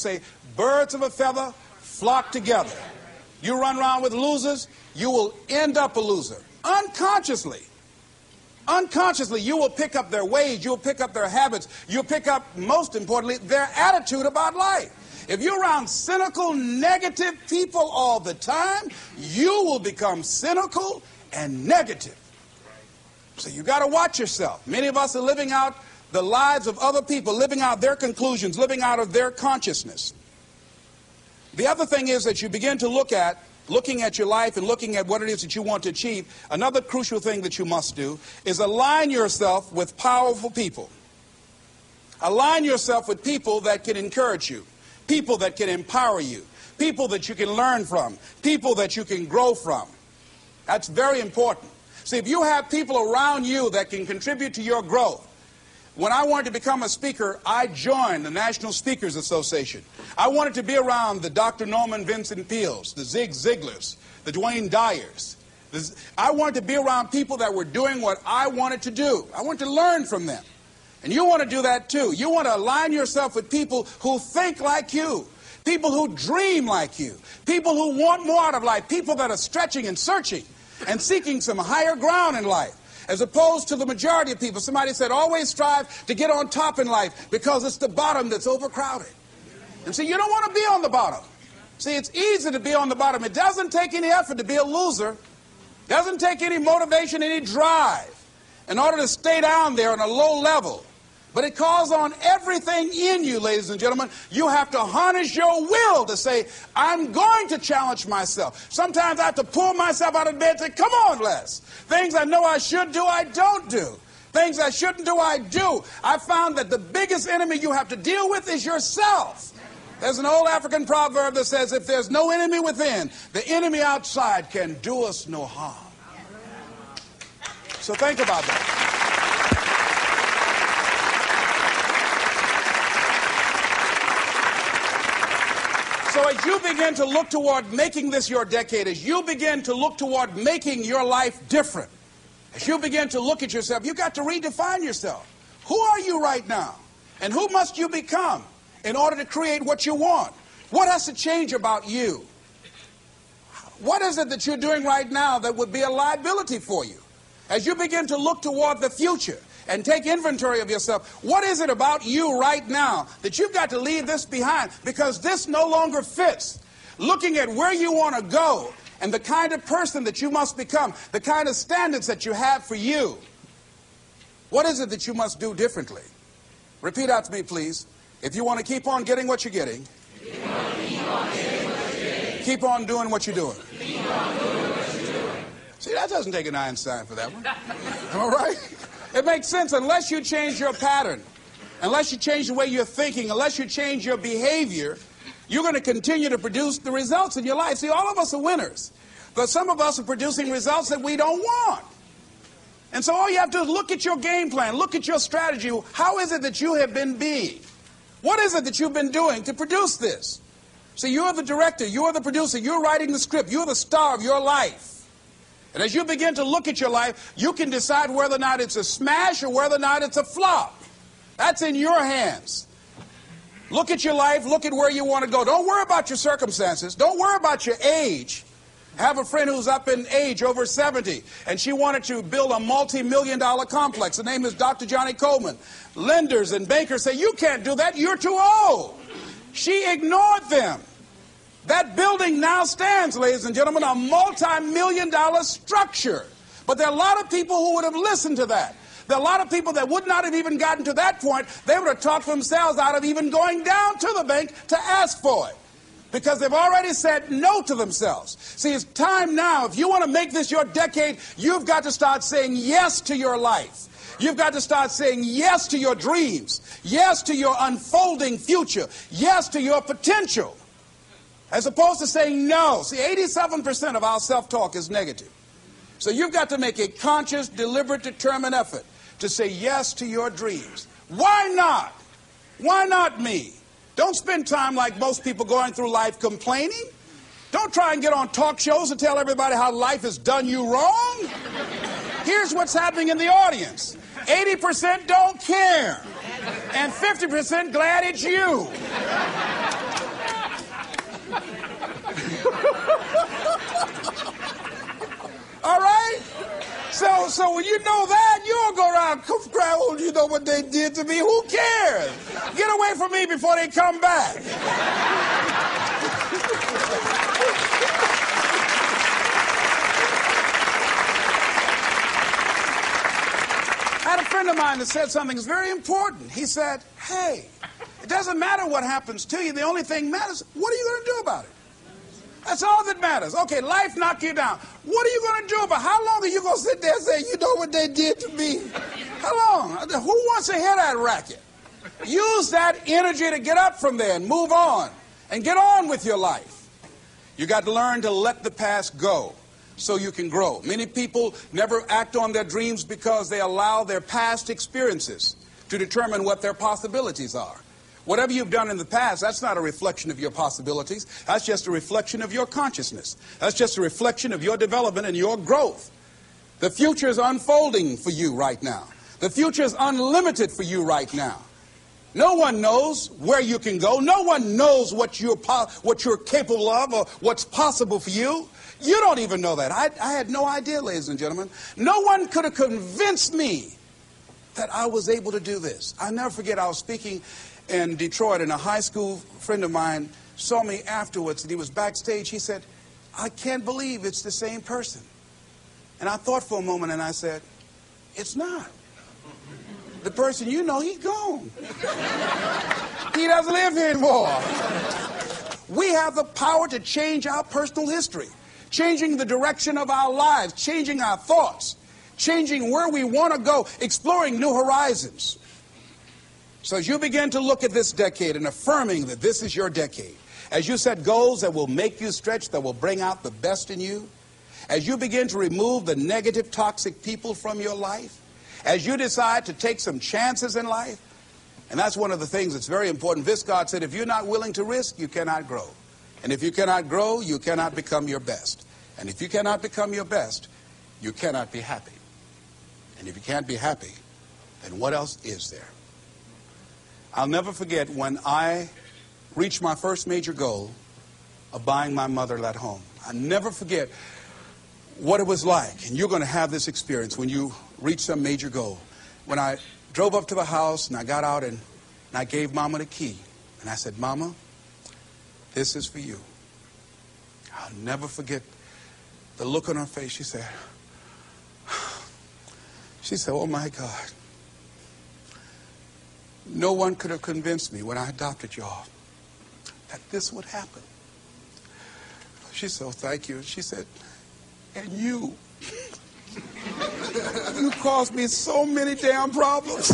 say, birds of a feather flock together. You run around with losers, you will end up a loser. Unconsciously, you will pick up their ways, you'll pick up their habits, you'll pick up, most importantly, their attitude about life. If you're around cynical, negative people all the time, you will become cynical and negative. So you got to watch yourself. Many of us are living out the lives of other people, living out their conclusions, living out of their consciousness. The other thing is that you begin to looking at your life and looking at what it is that you want to achieve. Another crucial thing that you must do is align yourself with powerful people. Align yourself with people that can encourage you, people that can empower you, people that you can learn from, people that you can grow from. That's very important. See, if you have people around you that can contribute to your growth. When I wanted to become a speaker, I joined the National Speakers Association. I wanted to be around the Dr. Norman Vincent Peales, the Zig Ziglars, the Dwayne Dyers. I wanted to be around people that were doing what I wanted to do. I wanted to learn from them. And you want to do that too. You want to align yourself with people who think like you, people who dream like you, people who want more out of life, people that are stretching and searching and seeking some higher ground in life. As opposed to the majority of people. Somebody said, always strive to get on top in life because it's the bottom that's overcrowded. And see, you don't want to be on the bottom. See, it's easy to be on the bottom. It doesn't take any effort to be a loser. It doesn't take any motivation, any drive in order to stay down there on a low level. But it calls on everything in you, ladies and gentlemen. You have to harness your will to say, I'm going to challenge myself. Sometimes I have to pull myself out of bed and say, come on, Les. Things I know I should do, I don't do. Things I shouldn't do, I do. I found that the biggest enemy you have to deal with is yourself. There's an old African proverb that says, if there's no enemy within, the enemy outside can do us no harm. So think about that. So as you begin to look toward making this your decade, as you begin to look toward making your life different, as you begin to look at yourself, you've got to redefine yourself. Who are you right now? And who must you become in order to create what you want? What has to change about you? What is it that you're doing right now that would be a liability for you? As you begin to look toward the future and take inventory of yourself, what is it about you right now that you've got to leave this behind because this no longer fits? Looking at where you want to go and the kind of person that you must become, the kind of standards that you have for you. What is it that you must do differently? Repeat out to me, please. If you want to keep on getting what you're getting, keep on doing what you're doing. See, that doesn't take an Einstein for that one. All right? It makes sense unless you change your pattern, unless you change the way you're thinking, unless you change your behavior, you're going to continue to produce the results in your life. See, all of us are winners, but some of us are producing results that we don't want. And so all you have to do is look at your game plan, look at your strategy. How is it that you have been being? What is it that you've been doing to produce this? See, you're the director, you're the producer, you're writing the script, you're the star of your life. And as you begin to look at your life, you can decide whether or not it's a smash or whether or not it's a flop. That's in your hands. Look at your life, look at where you want to go. Don't worry about your circumstances. Don't worry about your age. I have a friend who's up in age, over 70, and she wanted to build a multi-million-dollar complex. The name is Dr. Johnny Coleman. Lenders and bankers say, you can't do that, you're too old. She ignored them. That building now stands, ladies and gentlemen, a multi-million-dollar structure. But there are a lot of people who would have listened to that. There are a lot of people that would not have even gotten to that point. They would have talked themselves out of even going down to the bank to ask for it, because they've already said no to themselves. See, it's time now. If you want to make this your decade, you've got to start saying yes to your life. You've got to start saying yes to your dreams, yes to your unfolding future, yes to your potential, as opposed to saying no. See, 87% of our self-talk is negative. So you've got to make a conscious, deliberate, determined effort to say yes to your dreams. Why not? Why not me? Don't spend time like most people going through life complaining. Don't try and get on talk shows and tell everybody how life has done you wrong. Here's what's happening in the audience. 80% don't care. And 50% glad it's you. you know that, you'll go around crying, oh, you know what they did to me? Who cares? Get away from me before they come back. I had a friend of mine that said something that's very important. He said, hey, it doesn't matter what happens to you. The only thing matters, what are you going to do about it? That's all that matters. Okay, life knocked you down. What are you going to do about it? How long are you going to sit there and say, you know what they did to me? How long? Who wants to hear that racket? Use that energy to get up from there and move on and get on with your life. You got to learn to let the past go so you can grow. Many people never act on their dreams because they allow their past experiences to determine what their possibilities are. Whatever you've done in the past, that's not a reflection of your possibilities. That's just a reflection of your consciousness. That's just a reflection of your development and your growth. The future is unfolding for you right now. The future is unlimited for you right now. No one knows where you can go. No one knows what you're capable of or what's possible for you. You don't even know that. I had no idea, ladies and gentlemen. No one could have convinced me that I was able to do this. I'll never forget, I was speaking in Detroit, and a high school friend of mine saw me afterwards, and he was backstage. He said, I can't believe it's the same person. And I thought for a moment, and I said, it's not. The person you know, he's gone. He doesn't live here anymore. We have the power to change our personal history, changing the direction of our lives, changing our thoughts, changing where we want to go, exploring new horizons. So as you begin to look at this decade and affirming that this is your decade, as you set goals that will make you stretch, that will bring out the best in you, as you begin to remove the negative, toxic people from your life, as you decide to take some chances in life, and that's one of the things that's very important. Viscard said, if you're not willing to risk, you cannot grow. And if you cannot grow, you cannot become your best. And if you cannot become your best, you cannot be happy. And if you can't be happy, then what else is there? I'll never forget when I reached my first major goal of buying my mother that home. I'll never forget what it was like. And you're going to have this experience when you reach some major goal. When I drove up to the house and I got out and I gave Mama the key. And I said, Mama, this is for you. I'll never forget the look on her face. She said, oh my God. No one could have convinced me when I adopted y'all that this would happen. She said, oh, thank you. She said, and you caused me so many damn problems.